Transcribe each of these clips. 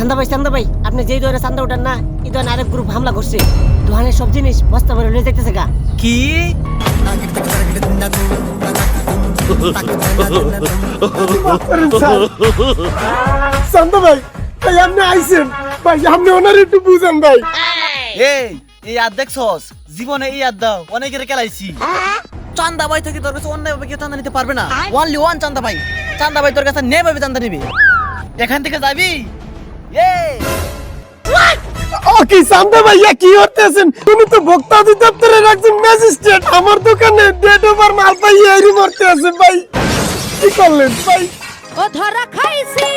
চান্দা ভাই আপনি যেই দোকানে চান্দা উঠান না এই দোকানে আরেক গ্রুপ হামলা করছে। দোকানের সব জিনিস বস্তা ভরে লয়ে যাইতেছে গা। কি চান্দা ভাই ভাই আপনি আইছেন ভাই আপনি ওনার একটু বুঝান ভাই। এই আর দেখছস জীবনে এই আর দাও অনেকের কেলাইছি। চান্দা ভাই থেকে তোর কাছে অন্য ভাবে কেউ চান্দা নিতে পারবে না। ওনলি ওয়ান চান্দা ভাই তোর কাছে নেভাবে চান্দা নিবে। এখান থেকে যাবি ওকে চান্দা ভাইয়া কি করতেছেন? তুমি তো ভোক্তা অধিদপ্তরের একজন ম্যাজিস্ট্রেট, আমার দোকানে ডেট ওভার মাল পাইয়ে এরি মরতে আছে ভাই, কি করলেন ভাই? ও ধরা খাইছি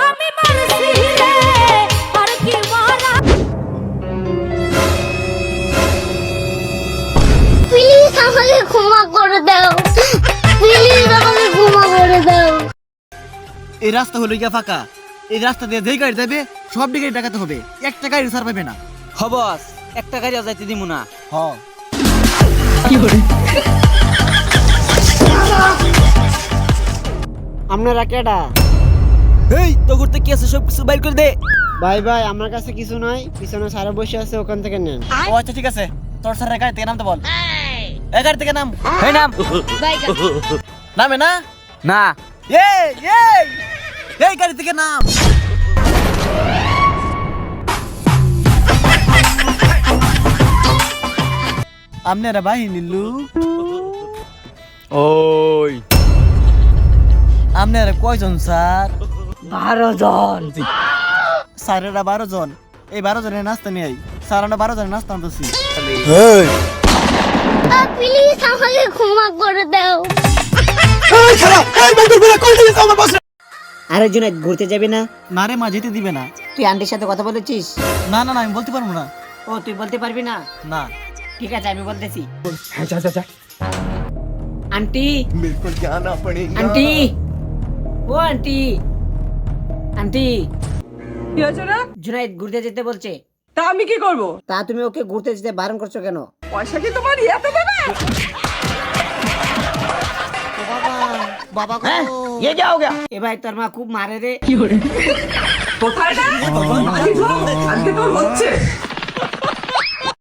আমি মারছি রে আর কি মারা। প্লিজ আমাকে ক্ষমা করে দাও, প্লিজ আমাকে ক্ষমা করে দাও। এই রাস্তা হলো গিয়া ফাঁকা। এই রাস্তা দিয়ে যেই গাড়ি যাবে সব দিকে ডাকাতে হবে, একটা গাড়ি ছাড় পাবে না। হবস একটা গাড়িও যাইতে দিব না। আপনারা কেডা? এই তো ঘুরতে কি আছে সব কিছু বাইর করে দে। ভাই ভাই আমার কাছে কিছু নাই, পিছনে সারা বসে আছে ওখান থেকে নেন। ও আচ্ছা ঠিক আছে, তোর স্যারের গাড়ি থেকে নামতে বল। এই গাড়ি থেকে নাম। এই নাম নামে না না এই এই গাড়ি থেকে নাম। আপনারা বাহিনী লোক, ওই আপনারা কয়জন স্যার? 12 জন। স্যারেরা 12 জন। এই 12 জনের নাস্তা নিয়ে আই। স্যার আমরা 12 জনের নাস্তা আনতেছি। প্লিজ আমাকে ক্ষমা করে দাও। আরে জুনাইদ ঘুরতে যাবি না? না রে মা, যেতে দিবে না। তুই আন্টির সাথে কথা বলেছিস? না না না, আমি বলতে পারবো না। ও তুই বলতে পারবি না? না ঠিক আছে আমি বলতেছি। আন্টি আন্টি ও আন্টি আন্টি কি হয়েছে রে? জুনাইদ ঘুরতে যেতে বলছে। তা আমি কি করব? তা তুমি ওকে ঘুরতে যেতে বারণ করছো কেন? পয়সা কি তোমার এত দেবে? বাবা গো এ ভাই তোর মা খুব মারে রে। কোথায় রে? আজকে তোর হচ্ছে